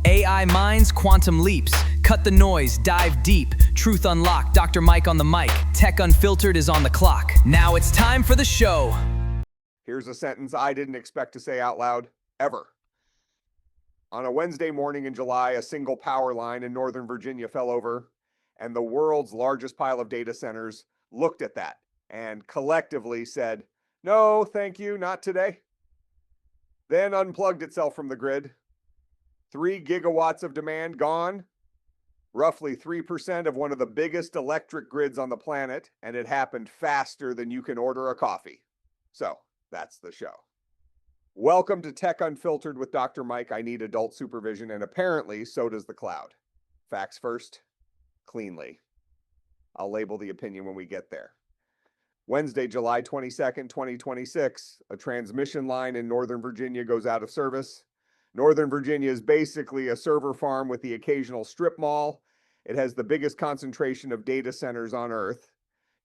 AI minds, quantum leaps. Cut the noise, dive deep. Truth unlocked. Dr. Mike on the mic. Tech Unfiltered is on the clock. Now it's time for the show. Here's a sentence I didn't expect to say out loud, ever. On a Wednesday morning in July, a single power line in Northern Virginia fell over, and the world's largest pile of data centers looked at that and collectively said, "No, thank you, not today." Then unplugged itself from the grid. 3 gigawatts of demand gone, roughly 3% of one of the biggest electric grids on the planet, and it happened faster than you can order a coffee. So that's the show. Welcome to Tech Unfiltered with Dr. Mike. I need adult supervision, and apparently so does the cloud. Facts first, cleanly. I'll label the opinion when we get there. Wednesday, July 22nd, 2026, a transmission line in Northern Virginia goes out of service. Northern Virginia is basically a server farm with the occasional strip mall. It has the biggest concentration of data centers on Earth.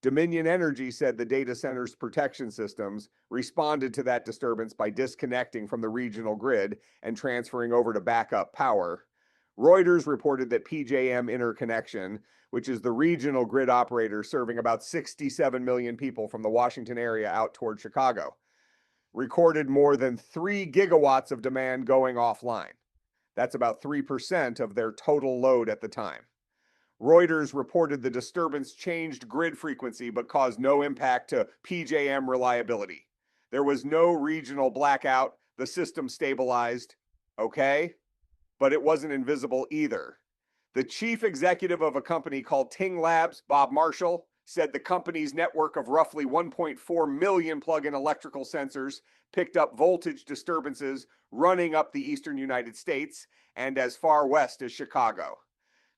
Dominion Energy said the data center's protection systems responded to that disturbance by disconnecting from the regional grid and transferring over to backup power. Reuters reported that PJM Interconnection, which is the regional grid operator serving about 67 million people from the Washington area out toward Chicago, recorded more than 3 gigawatts of demand going offline. That's about 3% of their total load at the time. Reuters reported the disturbance changed grid frequency but caused no impact to PJM reliability. There was no regional blackout. The system stabilized. Okay, but it wasn't invisible either. The chief executive of a company called Ting Labs, Bob Marshall, said the company's network of roughly 1.4 million plug-in electrical sensors picked up voltage disturbances running up the eastern United States and as far west as Chicago.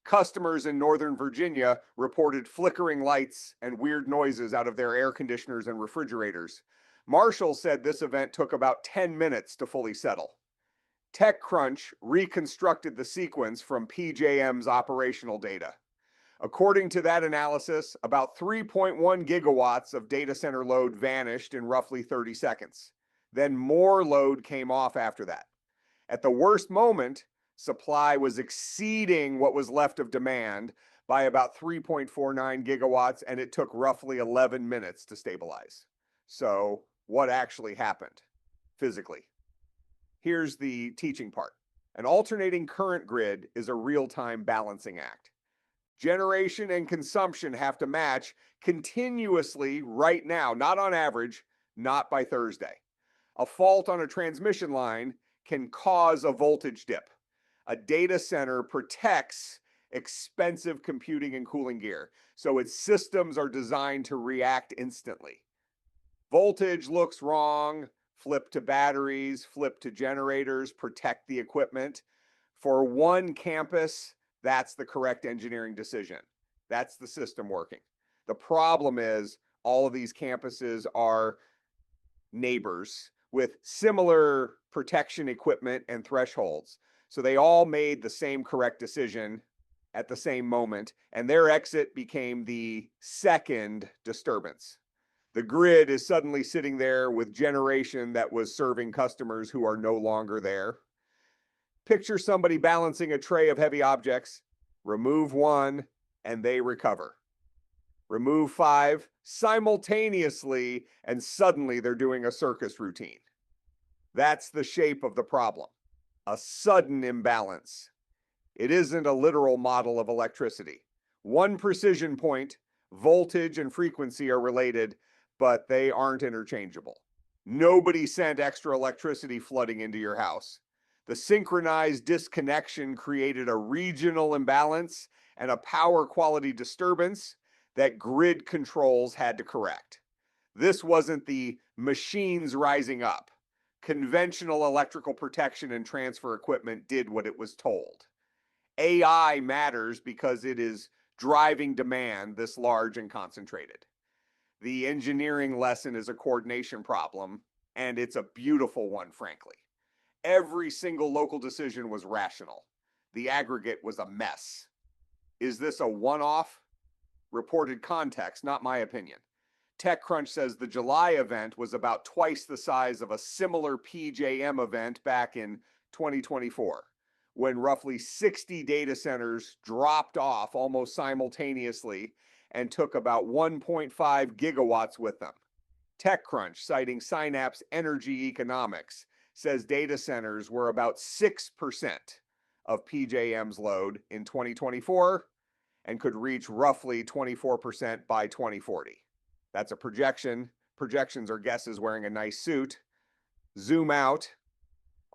Customers in Northern Virginia reported flickering lights and weird noises out of their air conditioners and refrigerators. Marshall said this event took about 10 minutes to fully settle. TechCrunch reconstructed the sequence from PJM's operational data. According to that analysis, about 3.1 gigawatts of data center load vanished in roughly 30 seconds. Then more load came off after that. At the worst moment, supply was exceeding what was left of demand by about 3.49 gigawatts, and it took roughly 11 minutes to stabilize. So, what actually happened physically? Here's the teaching part. An alternating current grid is a real-time balancing act. Generation and consumption have to match continuously right now, not on average, not by Thursday. A fault on a transmission line can cause a voltage dip. A data center protects expensive computing and cooling gear, so its systems are designed to react instantly. Voltage looks wrong, flip to batteries, flip to generators, protect the equipment. For one campus, that's the correct engineering decision. That's the system working. The problem is all of these campuses are neighbors with similar protection equipment and thresholds. So they all made the same correct decision at the same moment, and their exit became the second disturbance. The grid is suddenly sitting there with generation that was serving customers who are no longer there. Picture somebody balancing a tray of heavy objects. Remove one, and they recover. Remove 5 simultaneously, and suddenly they're doing a circus routine. That's the shape of the problem. A sudden imbalance. It isn't a literal model of electricity. One precision point, voltage and frequency are related, but they aren't interchangeable. Nobody sent extra electricity flooding into your house. The synchronized disconnection created a regional imbalance and a power quality disturbance that grid controls had to correct. This wasn't the machines rising up. Conventional electrical protection and transfer equipment did what it was told. AI matters because it is driving demand this large and concentrated. The engineering lesson is a coordination problem, and it's a beautiful one, frankly. Every single local decision was rational. The aggregate was a mess. Is this a one-off? Reported context, not my opinion. TechCrunch says the July event was about twice the size of a similar PJM event back in 2024. when roughly 60 data centers dropped off almost simultaneously and took about 1.5 gigawatts with them. TechCrunch, citing Synapse Energy Economics, says data centers were about 6% of PJM's load in 2024 and could reach roughly 24% by 2040. That's a projection. Projections are guesses wearing a nice suit. Zoom out.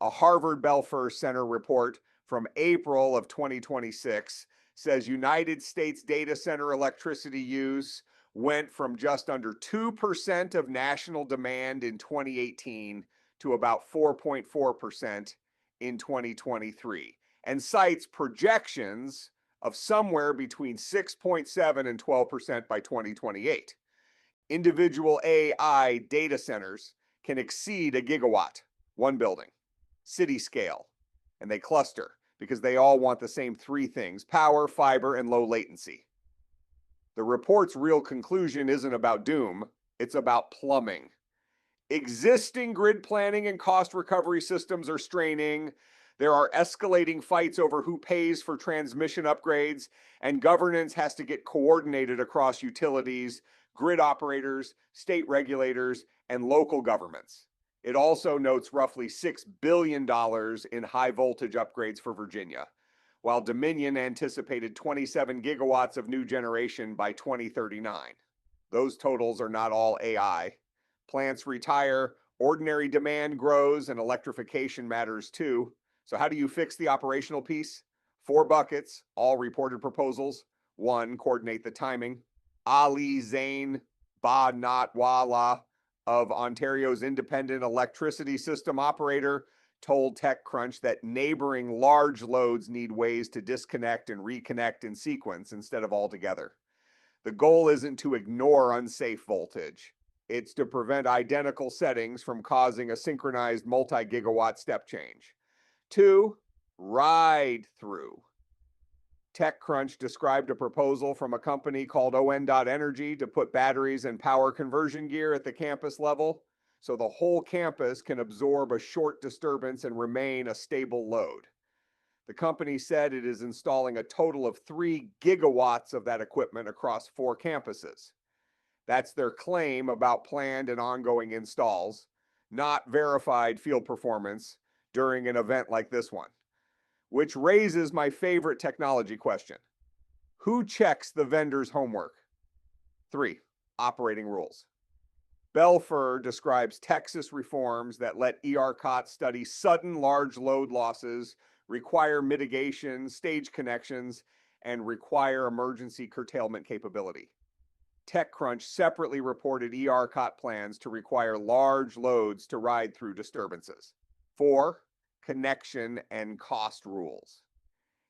A Harvard Belfer Center report from April of 2026 says United States data center electricity use went from just under 2% of national demand in 2018 to about 4.4% in 2023, and cites projections of somewhere between 6.7 and 12% by 2028. Individual AI data centers can exceed a gigawatt, one building, city scale, and they cluster because they all want the same three things: power, fiber, and low latency. The report's real conclusion isn't about doom, it's about plumbing. Existing grid planning and cost recovery systems are straining. There are escalating fights over who pays for transmission upgrades, and governance has to get coordinated across utilities, grid operators, state regulators, and local governments. It also notes roughly $6 billion in high voltage upgrades for Virginia, while Dominion anticipated 27 gigawatts of new generation by 2039. Those totals are not all AI. Plants retire, ordinary demand grows, and electrification matters too. So how do you fix the operational piece? 4 buckets, all reported proposals. 1, coordinate the timing. Ali Zain Badnatwala of Ontario's independent electricity system operator told TechCrunch that neighboring large loads need ways to disconnect and reconnect in sequence instead of all together. The goal isn't to ignore unsafe voltage. It's to prevent identical settings from causing a synchronized multi-gigawatt step change. 2, ride through. TechCrunch described a proposal from a company called ON.Energy to put batteries and power conversion gear at the campus level so the whole campus can absorb a short disturbance and remain a stable load. The company said it is installing a total of 3 gigawatts of that equipment across 4 campuses. That's their claim about planned and ongoing installs, not verified field performance during an event like this one. Which raises my favorite technology question. Who checks the vendor's homework? 3, operating rules. Belfer describes Texas reforms that let ERCOT study sudden large load losses, require mitigation, stage connections, and require emergency curtailment capability. TechCrunch separately reported ERCOT plans to require large loads to ride through disturbances. 4, connection and cost rules.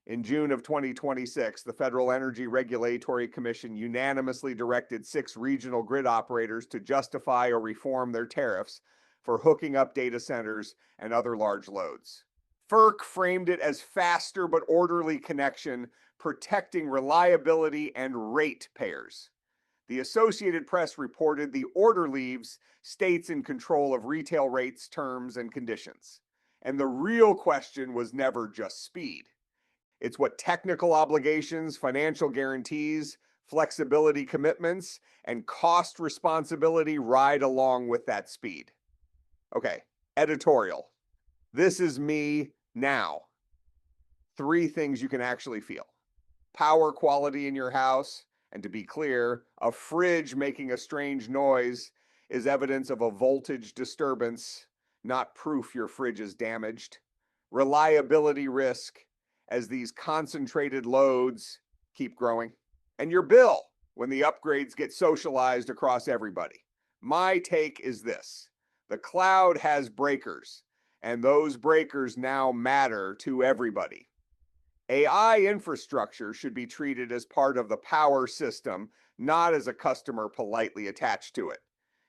In June of 2026, the Federal Energy Regulatory Commission unanimously directed 6 regional grid operators to justify or reform their tariffs for hooking up data centers and other large loads. FERC framed it as faster but orderly connection, protecting reliability and ratepayers. The Associated Press reported the order leaves states in control of retail rates, terms, and conditions. And the real question was never just speed. It's what technical obligations, financial guarantees, flexibility commitments, and cost responsibility ride along with that speed. Okay, editorial. This is me now. 3 things you can actually feel. Power quality in your house, and to be clear, a fridge making a strange noise is evidence of a voltage disturbance, not proof your fridge is damaged. Reliability risk, as these concentrated loads keep growing. And your bill, when the upgrades get socialized across everybody. My take is this: the cloud has breakers, and those breakers now matter to everybody. AI infrastructure should be treated as part of the power system, not as a customer politely attached to it.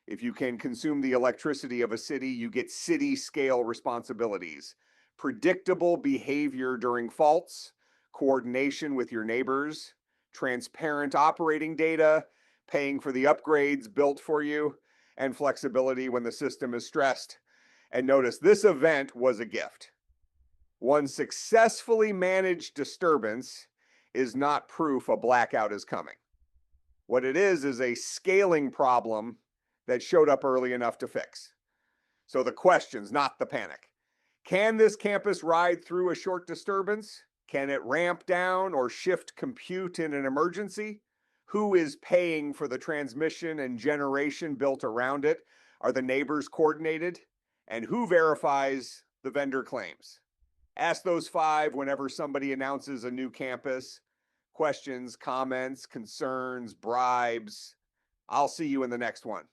If you can consume the electricity of a city, you get city-scale responsibilities. Predictable behavior during faults, coordination with your neighbors, transparent operating data, paying for the upgrades built for you, and flexibility when the system is stressed. And notice, this event was a gift. One successfully managed disturbance is not proof a blackout is coming. What it is a scaling problem that showed up early enough to fix. So the questions, not the panic. Can this campus ride through a short disturbance? Can it ramp down or shift compute in an emergency? Who is paying for the transmission and generation built around it? Are the neighbors coordinated? And who verifies the vendor claims? Ask those 5 whenever somebody announces a new campus. Questions, comments, concerns, bribes. I'll see you in the next one.